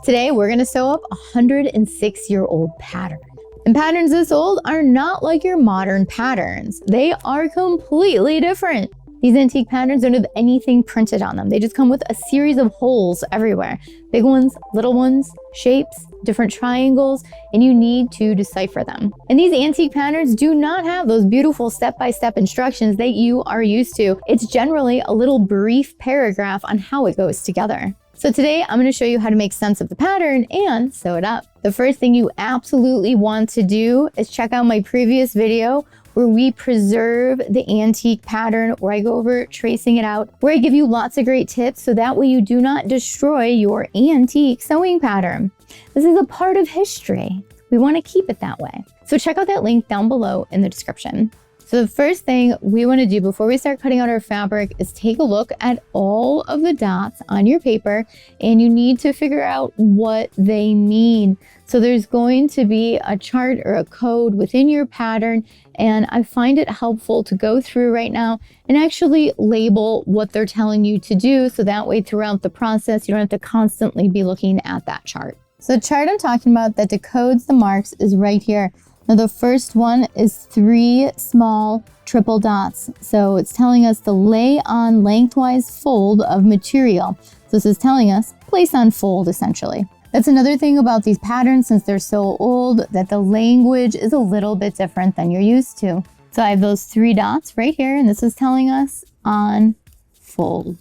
Today, we're gonna sew up a 106-year-old pattern. And patterns this old are not like your modern patterns. They are completely different. These antique patterns don't have anything printed on them. They just come with a series of holes everywhere. Big ones, little ones, shapes, different triangles, and you need to decipher them. And these antique patterns do not have those beautiful step-by-step instructions that you are used to. It's generally a little brief paragraph on how it goes together. So today I'm going to show you how to make sense of the pattern and sew it up. The first thing you absolutely want to do is check out my previous video where we preserve the antique pattern, where I go over tracing it out, where I give you lots of great tips so that way you do not destroy your antique sewing pattern. This is a part of history. We want to keep it that way. So check out that link down below in the description. So the first thing we want to do before we start cutting out our fabric is take a look at all of the dots on your paper, and you need to figure out what they mean. So there's going to be a chart or a code within your pattern, and I find it helpful to go through right now and actually label what they're telling you to do, so that way throughout the process you don't have to constantly be looking at that chart. So the chart I'm talking about that decodes the marks is right here. Now the first one is 3 small triple dots. So it's telling us to lay on lengthwise fold of material. So this is telling us place on fold essentially. That's another thing about these patterns, since they're so old, that the language is a little bit different than you're used to. So I have those 3 dots right here, and this is telling us on fold.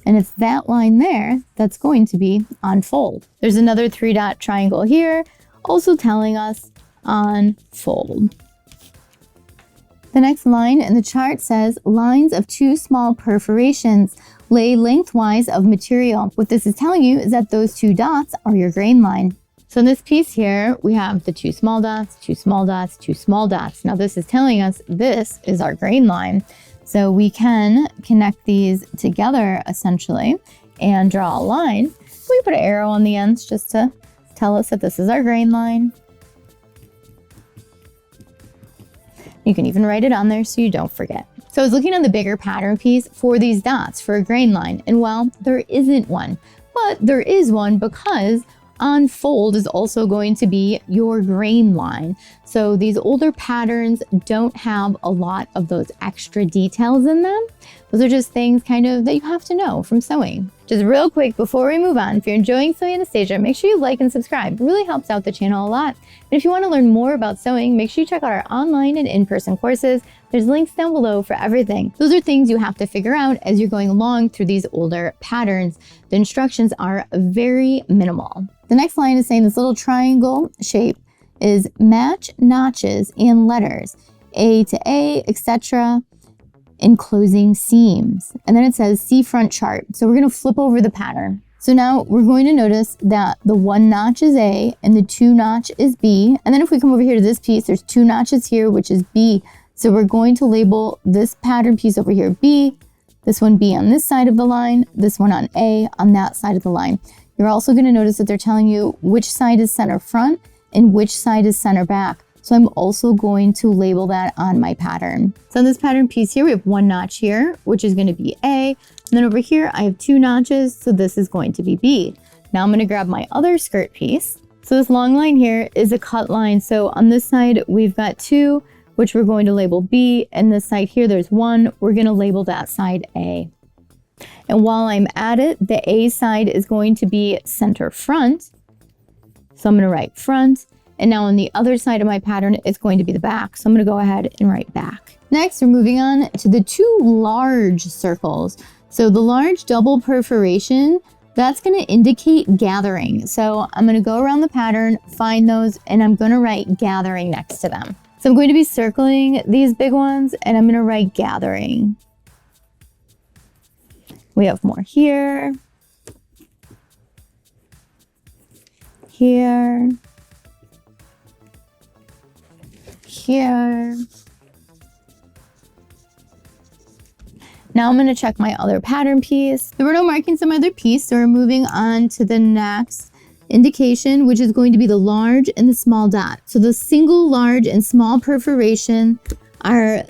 And it's that line there that's going to be on fold. There's another 3-dot triangle here, also telling us on fold. The next line in the chart says lines of 2 small perforations lay lengthwise of material. What this is telling you is that those 2 dots are your grain line. So in this piece here, we have the 2 small dots, 2 small dots, 2 small dots. Now this is telling us this is our grain line. So we can connect these together essentially and draw a line. We put an arrow on the ends just to tell us that this is our grain line. You can even write it on there so you don't forget. So I was looking on the bigger pattern piece for these dots for a grain line, and well, there isn't one, but there is one because on fold is also going to be your grain line. So these older patterns don't have a lot of those extra details in them. Those are just things kind of that you have to know from sewing. Just real quick before we move on, if you're enjoying Sewing Anastasia, make sure you like and subscribe. It really helps out the channel a lot. And if you want to learn more about sewing, make sure you check out our online and in-person courses. There's links down below for everything. Those are things you have to figure out as you're going along through these older patterns. The instructions are very minimal. The next line is saying this little triangle shape is match notches and letters, A to A, etc., enclosing seams. And then it says see front chart. So we're going to flip over the pattern. So now we're going to notice that the 1 notch is A and the 2 notch is B. And then if we come over here to this piece, there's 2 notches here, which is B. So we're going to label this pattern piece over here B, this one B on this side of the line, this one on A on that side of the line. You're also going to notice that they're telling you which side is center front and which side is center back. So I'm also going to label that on my pattern. So on this pattern piece here, we have 1 notch here, which is going to be A. And then over here, I have 2 notches. So this is going to be B. Now I'm going to grab my other skirt piece. So this long line here is a cut line. So on this side, we've got 2, which we're going to label B. And this side here, there's 1. We're going to label that side A. And while I'm at it, the A side is going to be center front. So I'm going to write front. And now on the other side of my pattern, it's going to be the back. So I'm going to go ahead and write back. Next, we're moving on to the 2 large circles. So the large double perforation, that's going to indicate gathering. So I'm going to go around the pattern, find those, and I'm going to write gathering next to them. So I'm going to be circling these big ones, and I'm going to write gathering. We have more here, here, here. Now I'm going to check my other pattern piece. There were no markings on my other piece, so we're moving on to the next indication, which is going to be the large and the small dot. So the single large and small perforation are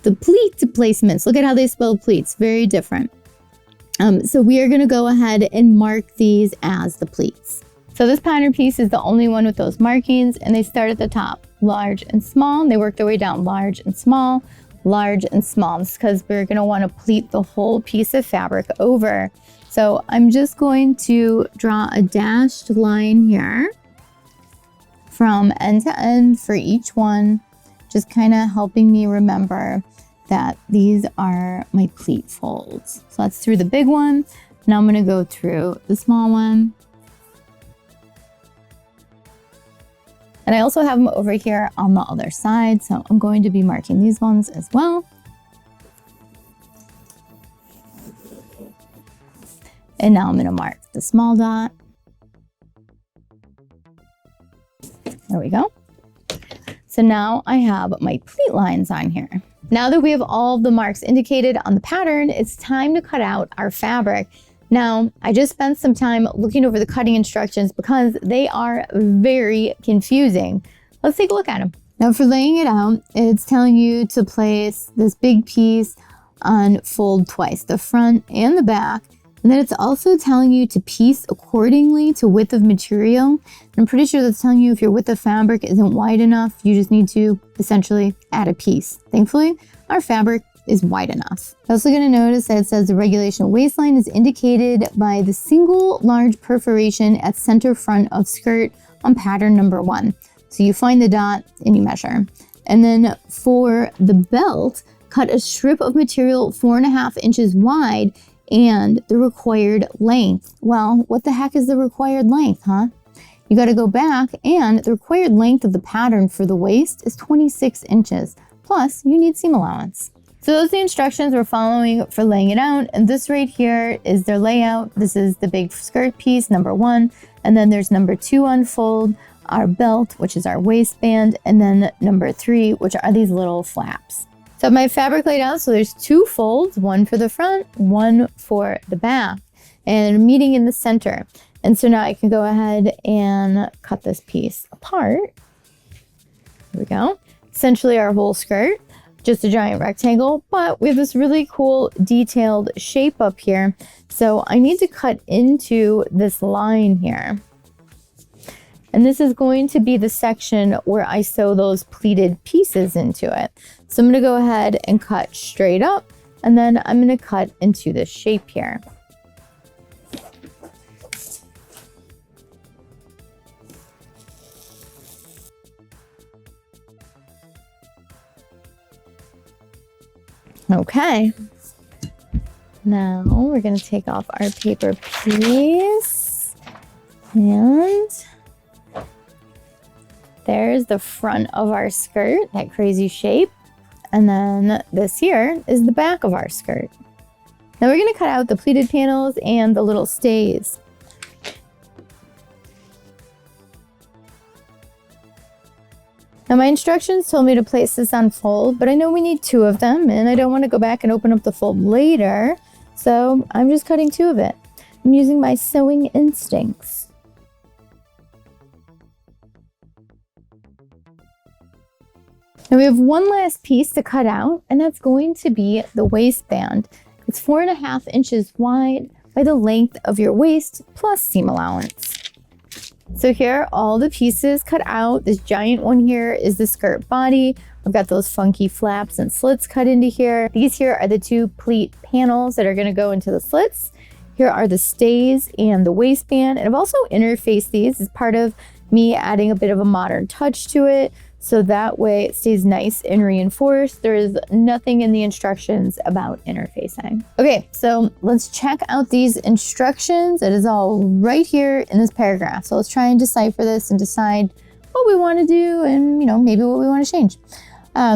the pleat placements. Look at how they spell pleats, very different. So we are going to go ahead and mark these as the pleats. So this pattern piece is the only one with those markings, and they start at the top, large and small, and they work their way down, large and small, large and small. This is because we're gonna wanna pleat the whole piece of fabric over. So I'm just going to draw a dashed line here from end to end for each one, just kind of helping me remember that these are my pleat folds. So that's through the big one. Now I'm gonna go through the small one. And I also have them over here on the other side, so I'm going to be marking these ones as well. And now I'm gonna mark the small dot. There we go. So now I have my pleat lines on here. Now that we have all of the marks indicated on the pattern, it's time to cut out our fabric. Now, I just spent some time looking over the cutting instructions because they are very confusing. Let's take a look at them. Now for laying it out, it's telling you to place this big piece on fold twice, the front and the back. And then it's also telling you to piece accordingly to width of material. I'm pretty sure that's telling you if your width of fabric isn't wide enough, you just need to essentially add a piece. Thankfully, our fabric is wide enough. I'm also going to notice that it says the regulation waistline is indicated by the single large perforation at center front of skirt on pattern number 1. So you find the dot and you measure. And then for the belt, cut a strip of material 4.5 inches wide and the required length. Well, what the heck is the required length, huh? You got to go back, and the required length of the pattern for the waist is 26 inches. Plus, you need seam allowance. So those are the instructions we're following for laying it out. And this right here is their layout. This is the big skirt piece, number 1. And then there's number 2 unfold, our belt, which is our waistband. And then number 3, which are these little flaps. So my fabric laid out, so there's 2 folds, one for the front, one for the back, and meeting in the center. And so now I can go ahead and cut this piece apart. Here we go. Essentially our whole skirt. Just a giant rectangle, but we have this really cool detailed shape up here. So I need to cut into this line here. And this is going to be the section where I sew those pleated pieces into it. So I'm gonna go ahead and cut straight up, and then I'm gonna cut into this shape here. Okay, now we're gonna take off our paper piece, and there's the front of our skirt, that crazy shape. And then this here is the back of our skirt. Now we're gonna cut out the pleated panels and the little stays. Now my instructions told me to place this on fold, but I know we need 2 of them, and I don't want to go back and open up the fold later, so I'm just cutting 2 of it. I'm using my sewing instincts. Now we have one last piece to cut out, and that's going to be the waistband. It's 4.5 inches wide by the length of your waist plus seam allowance. So here are all the pieces cut out. This giant one here is the skirt body. I've got those funky flaps and slits cut into here. These here are the 2 pleat panels that are gonna go into the slits. Here are the stays and the waistband. And I've also interfaced these as part of me adding a bit of a modern touch to it. So that way it stays nice and reinforced. There is nothing in the instructions about interfacing. Okay, so let's check out these instructions. It is all right here in this paragraph. So let's try and decipher this and decide what we want to do and, maybe what we want to change.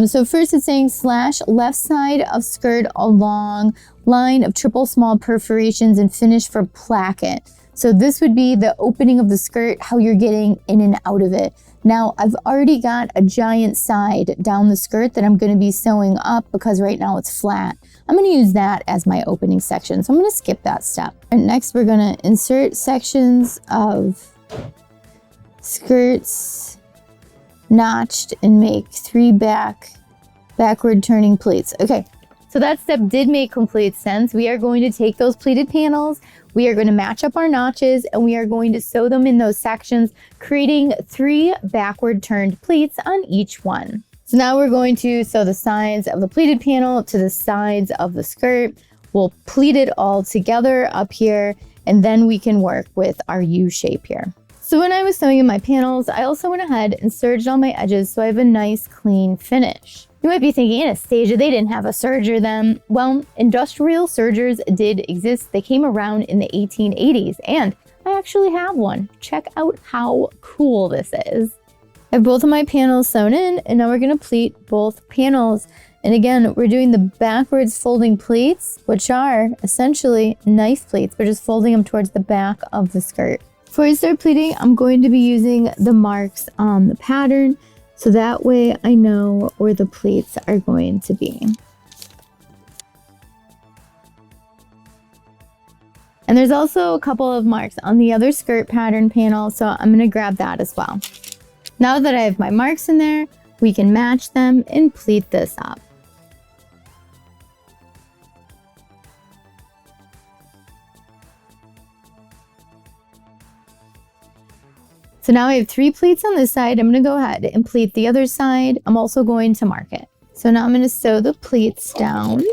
So first it's saying slash left side of skirt along line of triple small perforations and finish for placket. So this would be the opening of the skirt, how you're getting in and out of it. Now I've already got a giant side down the skirt that I'm going to be sewing up because right now it's flat. I'm going to use that as my opening section. So I'm going to skip that step. And next we're going to insert sections of skirts notched and make 3 backward turning pleats. Okay, So that step did make complete sense. We are going to take those pleated panels, we are going to match up our notches, and we are going to sew them in those sections, creating 3 backward turned pleats on each one. So now we're going to sew the sides of the pleated panel to the sides of the skirt. We'll pleat it all together up here, and then we can work with our U shape here. So when I was sewing in my panels, I also went ahead and serged all my edges so I have a nice clean finish. You might be thinking, Anastasia, they didn't have a serger then. Well, industrial sergers did exist. They came around in the 1880s, and I actually have one. Check out how cool this is. I have both of my panels sewn in, and now we're gonna pleat both panels. And again, we're doing the backwards folding pleats, which are essentially knife pleats. We're just folding them towards the back of the skirt. Before I start pleating, I'm going to be using the marks on the pattern, so that way I know where the pleats are going to be. And there's also a couple of marks on the other skirt pattern panel, so I'm gonna grab that as well. Now that I have my marks in there, we can match them and pleat this up. So now I have 3 pleats on this side. I'm gonna go ahead and pleat the other side. I'm also going to mark it. So now I'm gonna sew the pleats down.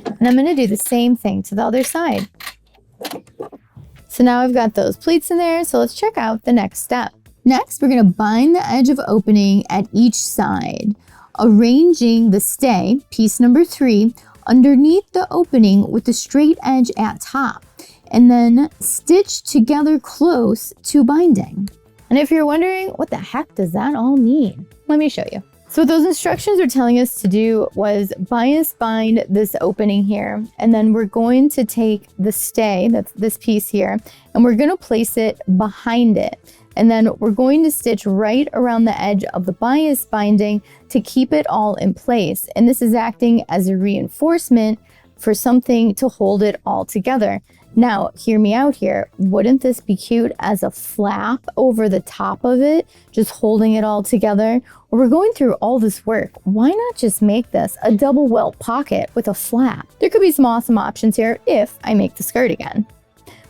And I'm gonna do the same thing to the other side. So now I've got those pleats in there, so let's check out the next step. Next, we're gonna bind the edge of opening at each side, arranging the stay, piece number 3, underneath the opening with the straight edge at top, and then stitch together close to binding. And if you're wondering, what the heck does that all mean? Let me show you. So what those instructions are telling us to do was bias bind this opening here, and then we're going to take the stay, that's this piece here, and we're gonna place it behind it. And then we're going to stitch right around the edge of the bias binding to keep it all in place. And this is acting as a reinforcement for something to hold it all together. Now, hear me out here. Wouldn't this be cute as a flap over the top of it, just holding it all together? Or we're going through all this work. Why not just make this a double welt pocket with a flap? There could be some awesome options here if I make the skirt again.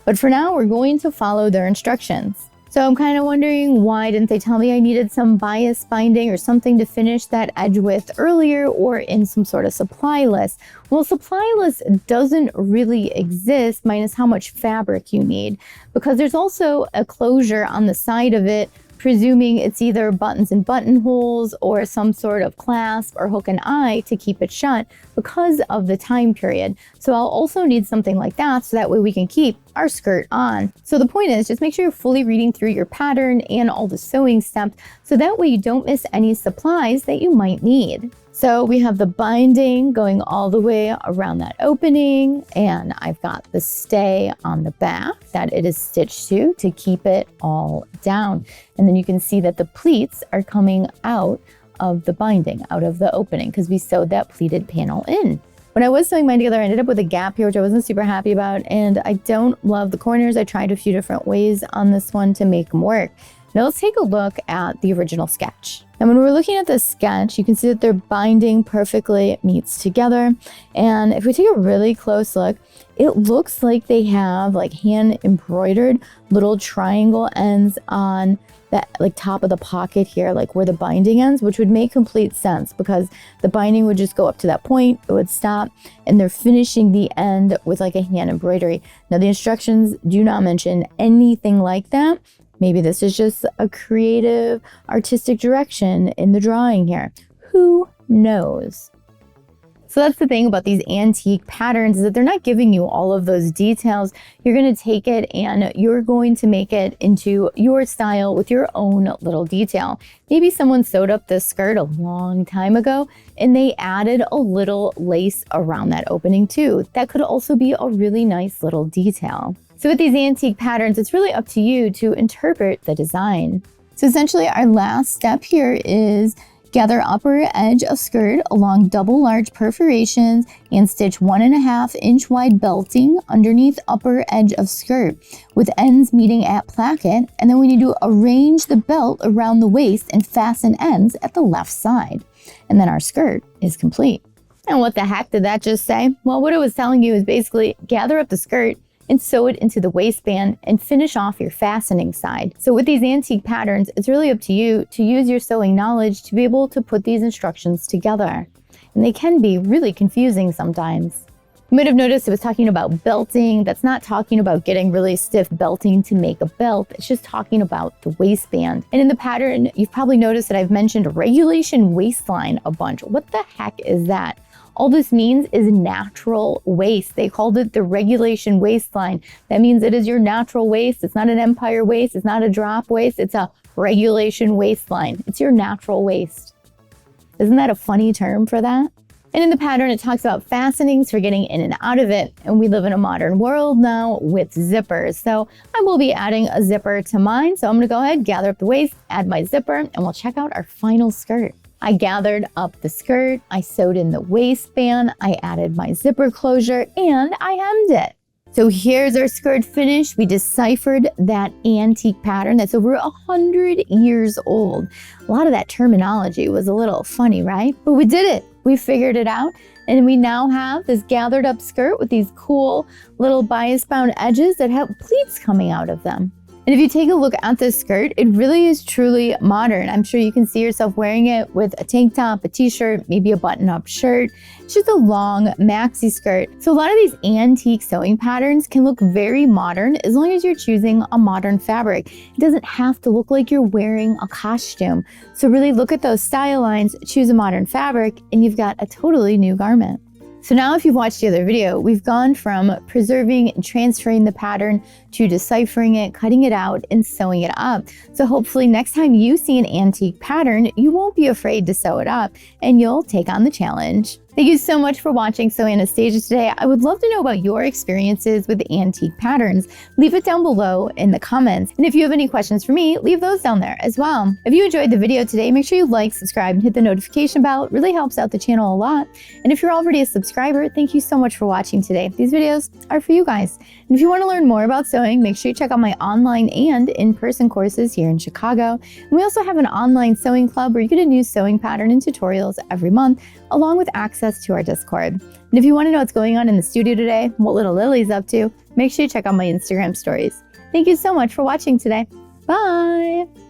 But for now, we're going to follow their instructions. So I'm kind of wondering, why didn't they tell me I needed some bias binding or something to finish that edge with earlier, or in some sort of supply list? Well, supply list doesn't really exist, minus how much fabric you need, because there's also a closure on the side of it, presuming it's either buttons and buttonholes or some sort of clasp or hook and eye to keep it shut because of the time period. So I'll also need something like that, so that way we can keep our skirt on. So the point is, just make sure you're fully reading through your pattern and all the sewing steps, so that way you don't miss any supplies that you might need. So we have the binding going all the way around that opening, and I've got the stay on the back that it is stitched to keep it all down. And then you can see that the pleats are coming out of the binding, out of the opening, because we sewed that pleated panel in. When I was sewing mine together, I ended up with a gap here, which I wasn't super happy about, and I don't love the corners. I tried a few different ways on this one to make them work. Now let's take a look at the original sketch. And when we're looking at this sketch, you can see that their binding perfectly meets together. And if we take a really close look, it looks like they have like hand embroidered little triangle ends on that like top of the pocket here, like where the binding ends, which would make complete sense because the binding would just go up to that point, it would stop, and they're finishing the end with like a hand embroidery. Now the instructions do not mention anything like that. Maybe this is just a creative, artistic direction in the drawing here. Who knows? So that's the thing about these antique patterns, is that they're not giving you all of those details. You're going to take it and you're going to make it into your style with your own little detail. Maybe someone sewed up this skirt a long time ago and they added a little lace around that opening too. That could also be a really nice little detail. So with these antique patterns, it's really up to you to interpret the design. So essentially our last step here is Gather upper edge of skirt along double large perforations and stitch 1.5 inch wide belting underneath upper edge of skirt with ends meeting at placket, and then we need to arrange the belt around the waist and fasten ends at the left side. And then our skirt is complete. And what the heck did that just say? Well, what it was telling you is basically gather up the skirt and sew it into the waistband and finish off your fastening side. So with these antique patterns, it's really up to you to use your sewing knowledge to be able to put these instructions together. And they can be really confusing sometimes. You might have noticed it was talking about belting. That's not talking about getting really stiff belting to make a belt. It's just talking about the waistband. And in the pattern, you've probably noticed that I've mentioned regulation waistline a bunch. What the heck is that? All this means is natural waist. They called it the regulation waistline. That means it is your natural waist. It's not an empire waist. It's not a drop waist. It's a regulation waistline. It's your natural waist. Isn't that a funny term for that? And in the pattern, it talks about fastenings for getting in and out of it. And we live in a modern world now with zippers. So I will be adding a zipper to mine. So I'm gonna go ahead, gather up the waist, add my zipper, and we'll check out our final skirt. I gathered up the skirt, I sewed in the waistband, I added my zipper closure, and I hemmed it. So here's our skirt finish. We deciphered that antique pattern that's over 100 years old. A lot of that terminology was a little funny, right? But we did it. We figured it out. And we now have this gathered up skirt with these cool little bias bound edges that have pleats coming out of them. And if you take a look at this skirt, it really is truly modern. I'm sure you can see yourself wearing it with a tank top, a t-shirt, maybe a button-up shirt. It's just a long maxi skirt. So a lot of these antique sewing patterns can look very modern as long as you're choosing a modern fabric. It doesn't have to look like you're wearing a costume. So really look at those style lines, choose a modern fabric, and you've got a totally new garment. So now if you've watched the other video, we've gone from preserving and transferring the pattern to deciphering it, cutting it out, and sewing it up. So hopefully next time you see an antique pattern, you won't be afraid to sew it up and you'll take on the challenge. Thank you so much for watching Sew Anastasia today. I would love to know about your experiences with antique patterns. Leave it down below in the comments. And if you have any questions for me, leave those down there as well. If you enjoyed the video today, make sure you like, subscribe, and hit the notification bell. It really helps out the channel a lot. And if you're already a subscriber, thank you so much for watching today. These videos are for you guys. And if you want to learn more about sewing, make sure you check out my online and in-person courses here in Chicago. And we also have an online sewing club where you get a new sewing pattern and tutorials every month, along with access to our Discord. And if you want to know what's going on in the studio today, what little Lily's up to, make sure you check out my Instagram stories. Thank you so much for watching today. Bye!